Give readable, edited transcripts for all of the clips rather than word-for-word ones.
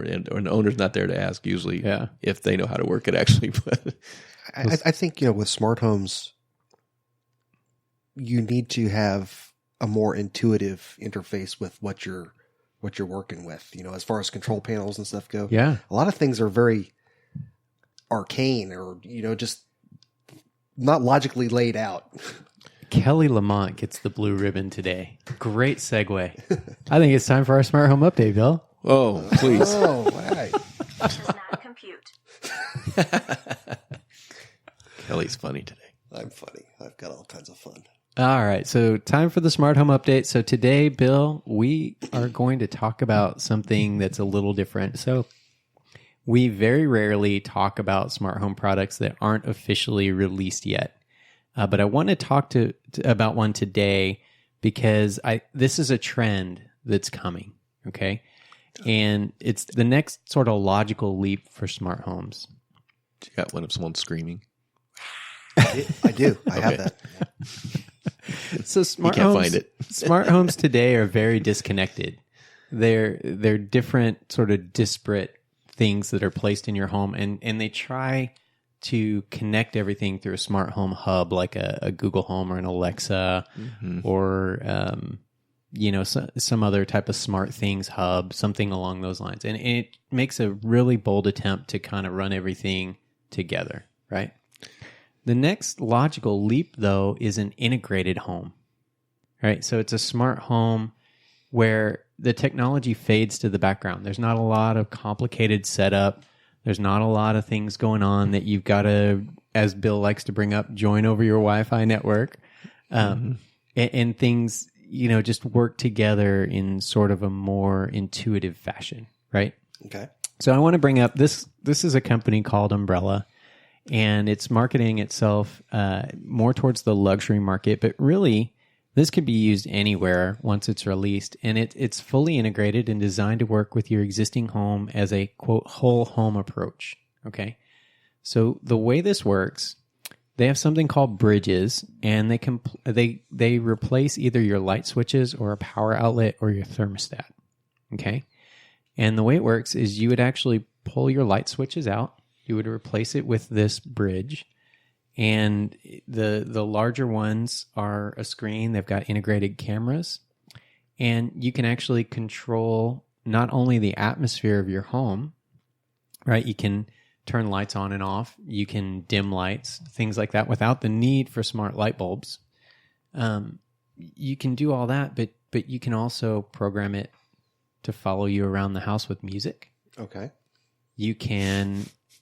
or an owner's not there to ask usually if they know how to work it actually. But I think, with smart homes, you need to have a more intuitive interface with what you're working with, as far as control panels and stuff go. Yeah. A lot of things are very arcane or, just not logically laid out. Kelly Lamont gets the blue ribbon today. Great segue. I think it's time for our smart home update, Bill. oh, please. Oh, right. Does not compute. Kelly's funny today. I'm funny. I've got all kinds of fun. All right, so time for the smart home update. So today, Bill, we are going to talk about something that's a little different. So we very rarely talk about smart home products that aren't officially released yet. But I want to talk about one today because this is a trend that's coming, okay? And it's the next sort of logical leap for smart homes. You got one of someone screaming. I do. I have that. So smart You can't homes, find it. smart homes today are very disconnected. They're different sort of disparate things that are placed in your home, and they try to connect everything through a smart home hub like a Google Home or an Alexa or some other type of smart things hub, something along those lines. And it makes a really bold attempt to kind of run everything together, right? The next logical leap, though, is an integrated home, right? So it's a smart home where the technology fades to the background. There's not a lot of complicated setup. There's not a lot of things going on that you've got to, as Bill likes to bring up, join over your Wi-Fi network. And things, just work together in sort of a more intuitive fashion, right? Okay. So I want to bring up this is a company called Umbrella, and it's marketing itself more towards the luxury market, but really this could be used anywhere once it's released, and it's fully integrated and designed to work with your existing home as a, quote, whole home approach, okay? So the way this works, they have something called bridges, and they replace either your light switches or a power outlet or your thermostat, okay? And the way it works is you would actually pull your light switches out, you would replace it with this bridge, and the larger ones are a screen. They've got integrated cameras, and you can actually control not only the atmosphere of your home, right? You can turn lights on and off. You can dim lights, things like that, without the need for smart light bulbs. You can do all that, but you can also program it to follow you around the house with music. Okay. You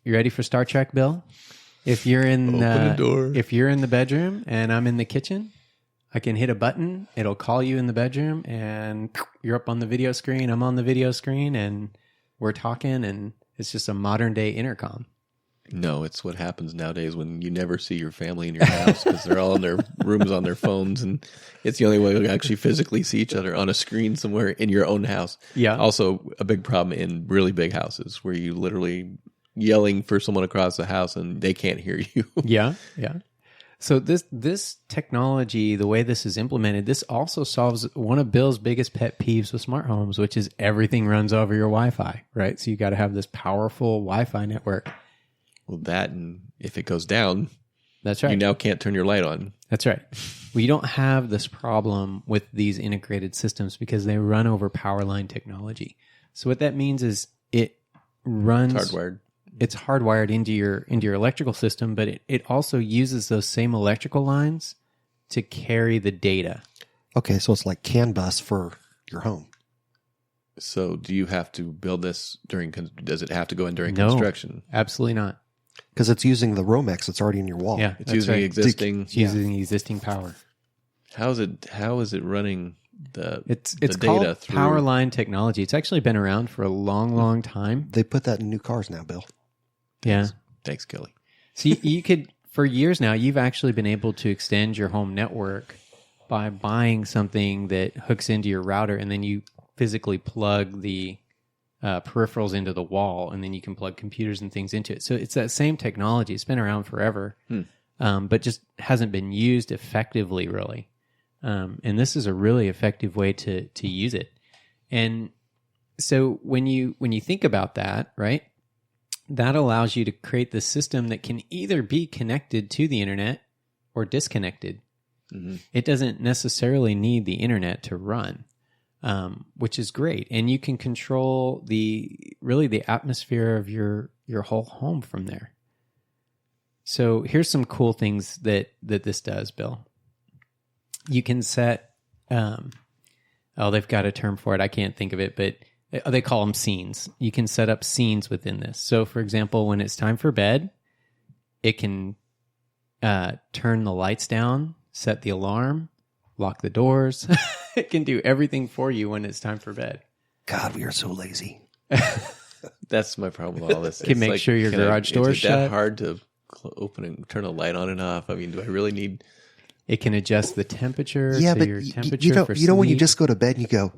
ready for Star Trek, Bill? If you're in Open the door. If you're in the bedroom and I'm in the kitchen, I can hit a button. It'll call you in the bedroom, and you're up on the video screen. I'm on the video screen, and we're talking, and it's just a modern day intercom. No, it's what happens nowadays when you never see your family in your house because they're all in their rooms on their phones, and it's the only way we actually physically see each other on a screen somewhere in your own house. Yeah. Also, a big problem in really big houses where you literally yelling for someone across the house and they can't hear you. Yeah. So this technology, the way this is implemented, this also solves one of Bill's biggest pet peeves with smart homes, which is everything runs over your Wi-Fi, right? So you got to have this powerful Wi-Fi network. Well, that, and if it goes down, That's right. you now can't turn your light on. That's right. Well, you don't have this problem with these integrated systems because they run over power line technology. So what that means is it runs... It's hardwired. It's hardwired into your electrical system, but it also uses those same electrical lines to carry the data. Okay, so it's like CAN bus for your home. So do you have to build this does it have to go in during No, construction? Absolutely not. Because it's using the Romex that's already in your wall. Yeah, It's that's using right. existing. It's using existing power. How is it running It's the called data through power line technology. It's actually been around for a long, long time. They put that in new cars now, Bill. Yeah. Thanks, Kelly. So you could, for years now, you've actually been able to extend your home network by buying something that hooks into your router, and then you physically plug the peripherals into the wall, and then you can plug computers and things into it. So it's that same technology. It's been around forever, but just hasn't been used effectively, really. And this is a really effective way to use it. And So when you think about that, right, that allows you to create the system that can either be connected to the internet or disconnected. Mm-hmm. It doesn't necessarily need the internet to run, which is great. And you can control the atmosphere of your whole home from there. So here's some cool things that this does, Bill. You can set, they've got a term for it. I can't think of it, but they call them scenes. You can set up scenes within this. So, for example, when it's time for bed, it can turn the lights down, set the alarm, lock the doors. It can do everything for you when it's time for bed. God, we are so lazy. That's my problem with all this. Can make sure your garage door is Is it shut. that hard to open and turn a light on and off? I mean, do I really need... It can adjust the temperature Yeah, to but your temperature you know, for when you sleep. just go to bed and you go,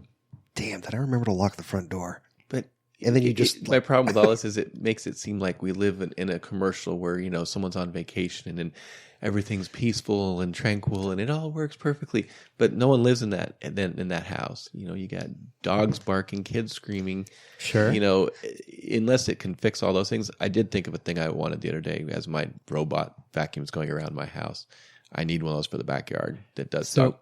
damn, did I remember to lock the front door? But And then you just my problem with all this is it makes it seem like we live in a commercial where, you know, someone's on vacation and everything's peaceful and tranquil and it all works perfectly. But no one lives in that house. You know, you got dogs barking, kids screaming. Sure. You know, unless it can fix all those things. I did think of a thing I wanted the other day as my robot vacuum's going around my house. I need one of those for the backyard that does dog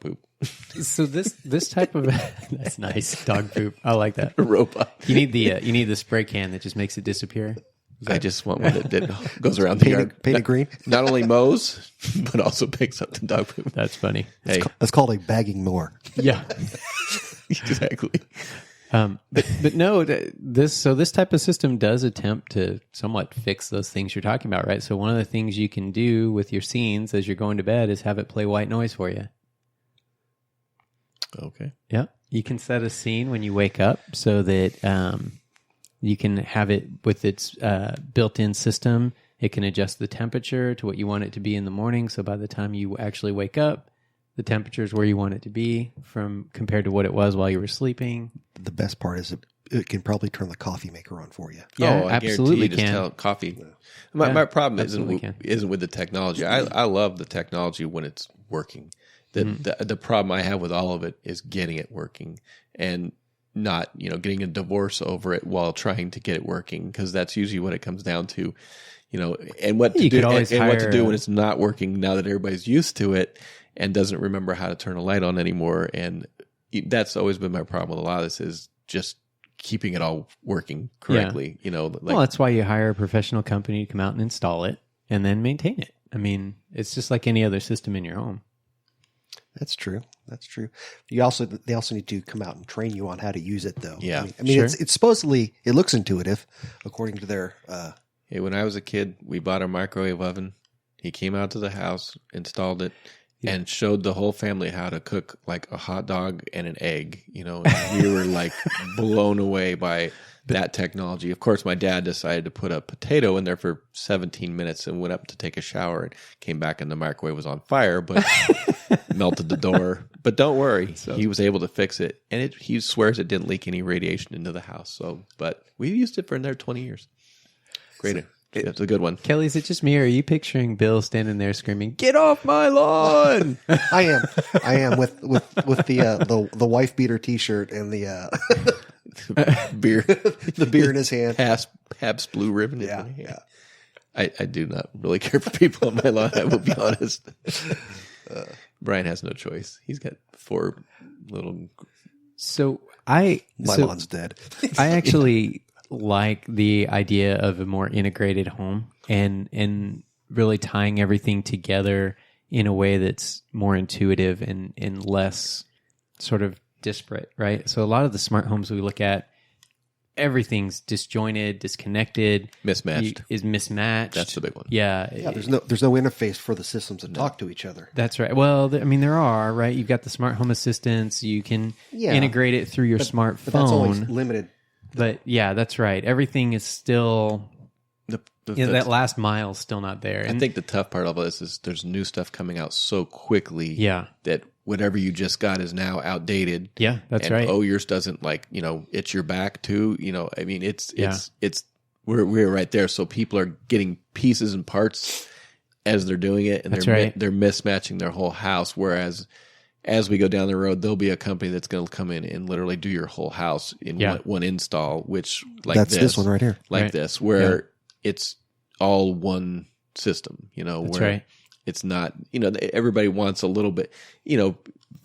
poop. So this type of that's nice, dog poop. I like that. A robot. You need the spray can that just makes it disappear. I just want one that goes around the yard. painted green. Not only mows, but also picks up the dog poop. That's funny. Hey, That's called a bagging mower. Yeah. exactly. But no, this type of system does attempt to somewhat fix those things you're talking about, right? So one of the things you can do with your scenes as you're going to bed is have it play white noise for you. Okay. Yeah. You can set a scene when you wake up so that you can have it with its built-in system. It can adjust the temperature to what you want it to be in the morning. So by the time you actually wake up, the temperature is where you want it to be compared to what it was while you were sleeping. The best part is it can probably turn the coffee maker on for you. Yeah, I absolutely guarantee you can. just tell coffee. My problem absolutely isn't with the technology. I love the technology when it's working. The problem I have with all of it is getting it working and not, you know, getting a divorce over it while trying to get it working, because that's usually what it comes down to, you know, and what to do and what to do when it's not working now that everybody's used to it and doesn't remember how to turn a light on anymore. And that's always been my problem with a lot of this, is just keeping it all working correctly. You know, like, Well, that's why you hire a professional company to come out and install it and then maintain it. I mean, it's just like any other system in your home. That's true. That's true. They also need to come out and train you on how to use it, though. Yeah. I mean Sure. it's supposedly, it looks intuitive according to their. hey, when I was a kid, we bought a microwave oven. He came out to the house, installed it, and showed the whole family how to cook like a hot dog and an egg. You know, and we were like blown away by that technology. Of course, my dad decided to put a potato in there for 17 minutes and went up to take a shower and came back and the microwave was on fire, but melted the door. But don't worry, he was able to fix it, and he swears it didn't leak any radiation into the house. So, but we used it for another 20 years. Great. It's a good one. Kelly, is it just me, or are you picturing Bill standing there screaming, "Get off my lawn"? I am with the wife beater T-shirt and the Beer. the beer in his hand. Pabst Blue Ribbon. Yeah, yeah. I do not really care for people on my lawn, I will be honest. Brian has no choice. He's got 4 little... So My lawn's dead. I actually like the idea of a more integrated home and really tying everything together in a way that's more intuitive and less sort of disparate, right? So a lot of the smart homes we look at, everything's disjointed, disconnected, Mismatched. is mismatched. That's the big one. Yeah. Yeah, there's no interface for the systems to talk to each other. That's right. Well, I mean, there are, right? You've got the smart home assistants. You can Yeah. integrate it through your smartphone. But that's always limited. But yeah, that's right. Everything is still, that last mile is still not there. I And think the tough part of this is there's new stuff coming out so quickly yeah, that whatever you just got is now outdated. yeah, that's and, right. Oh, yours doesn't, like, you know, itch your back too. You know, I mean, it's we're right there. So people are getting pieces and parts as they're doing it, and That's they're right. they're mismatching their whole house. Whereas, as we go down the road, there'll be a company that's going to come in and literally do your whole house in one install, which like That's this one right here. like Right. this, where it's all one system, That's where right. it's not, everybody wants a little bit,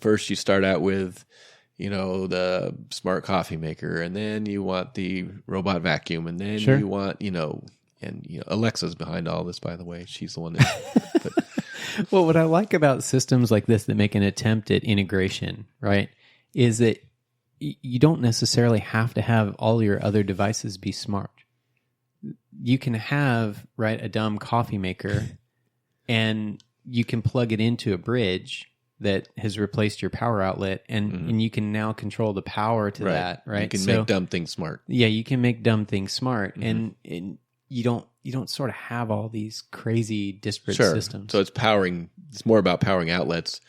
first you start out with, the smart coffee maker, and then you want the robot vacuum, and then Sure. you want, Alexa's behind all this, by the way. She's the one that, but, Well, what I like about systems like this that make an attempt at integration, right, is that you don't necessarily have to have all your other devices be smart. You can have, right, a dumb coffee maker and you can plug it into a bridge that has replaced your power outlet, and you can now control the power to that, right? You can make dumb things smart. Yeah, you can make dumb things smart, and you don't sort of have all these crazy disparate systems. So it's more about powering outlets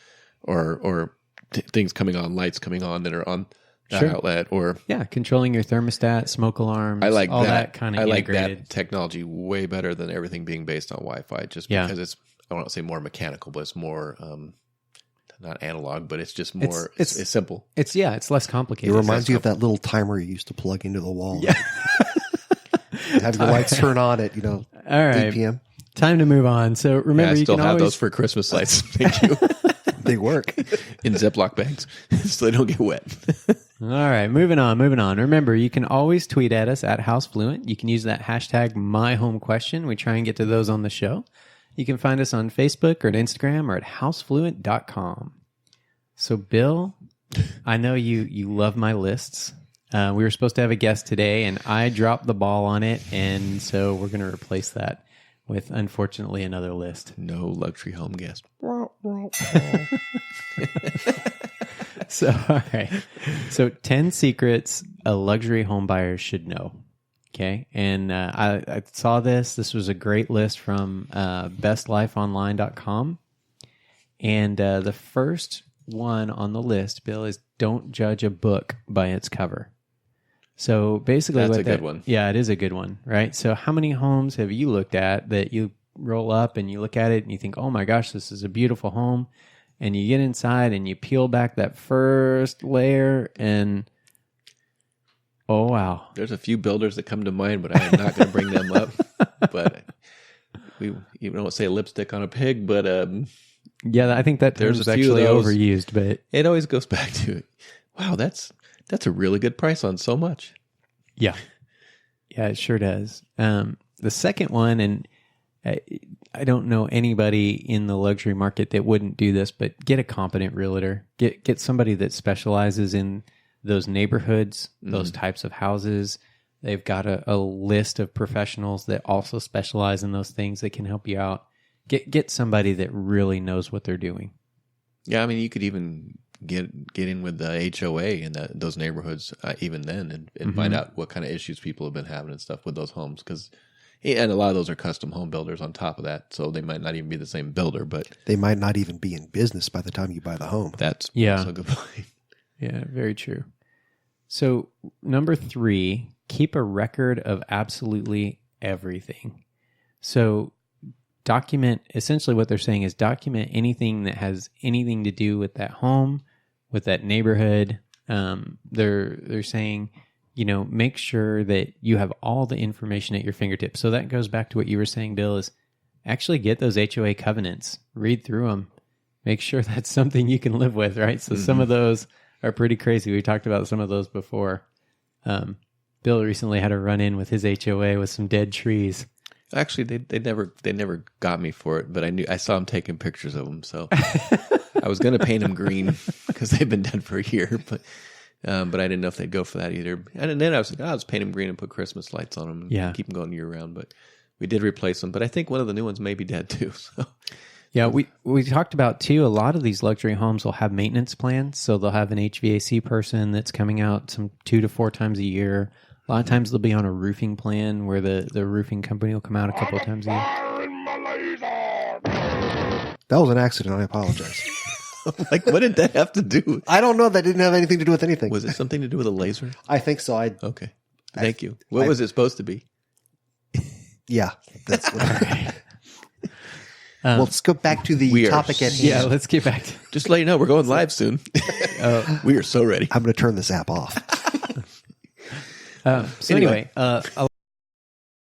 or things coming on, lights coming on that are on that outlet, or controlling your thermostat, smoke alarms. I like all that kind of I like integrated. that technology way better than everything being based on Wi-Fi, just because it's, I don't want to say more mechanical, but it's more not analog, but it's just more it's simple. It's less complicated. It reminds you of that little timer you used to plug into the wall. Yeah. Have your lights turn on at, All right. 8 p.m. Time to move on. So remember, I you still can have always those for Christmas lights. Thank you. They work. In Ziploc bags so they don't get wet. All right, moving on. Remember, you can always tweet at us at HouseFluent. You can use that hashtag #MyHomeQuestion. We try and get to those on the show. You can find us on Facebook or at Instagram or at housefluent.com. So, Bill, I know you love my lists. We were supposed to have a guest today, and I dropped the ball on it, and so we're going to replace that with, unfortunately, another list. No luxury home guest. So, all right. So, 10 secrets a luxury home buyer should know. Okay. And I saw this. This was a great list from bestlifeonline.com. And the first one on the list, Bill, is don't judge a book by its cover. So basically, That's a good one. Yeah, it is a good one, right? So how many homes have you looked at that you roll up and you look at it and you think, oh my gosh, this is a beautiful home. And you get inside and you peel back that first layer and, oh, wow. There's a few builders that come to mind, but I am not going to bring them up. But you don't say lipstick on a pig, but yeah, I think that there's term's a few of actually those. overused, but It always goes back to, wow, that's a really good price on so much. yeah, it sure does. The second one, and I don't know anybody in the luxury market that wouldn't do this, but get a competent realtor. Get somebody that specializes in those neighborhoods, those types of houses. They've got a list of professionals that also specialize in those things that can help you out. Get somebody that really knows what they're doing. Yeah, I mean, you could even get in with the HOA in those neighborhoods even then and find out what kind of issues people have been having and stuff with those homes. And a lot of those are custom home builders on top of that, so they might not even be the same builder, but They might not even be in business by the time you buy the home. that's Yeah. also a good point. Yeah, very true. So, number 3, keep a record of absolutely everything. So, essentially what they're saying is document anything that has anything to do with that home, with that neighborhood. They're saying, make sure that you have all the information at your fingertips. So that goes back to what you were saying, Bill, is actually get those HOA covenants, read through them, make sure that's something you can live with, right? So some of those are pretty crazy. We talked about some of those before. Bill recently had a run-in with his HOA with some dead trees. Actually, they never got me for it, but I saw him taking pictures of them, so I was going to paint them green because they've been dead for a year, but I didn't know if they'd go for that either. And then I was like, I'll just paint them green and put Christmas lights on them and keep them going year round. But we did replace them, but I think one of the new ones may be dead too. So yeah, we talked about too. A lot of these luxury homes will have maintenance plans, so they'll have an HVAC person that's coming out some 2 to 4 times a year. A lot of times they'll be on a roofing plan where the roofing company will come out a couple of times a year. That was an accident. I apologize. like, what did that have to do? I don't know. That didn't have anything to do with anything. Was it something to do with a laser? I think so. Okay. Thank you. What was it supposed to be? Yeah. That's what Well, let's go back to the We are- topic at hand. Yeah, let's get back to Just to let you know, we're going live soon. We are so ready. I'm going to turn this app off. so anyway,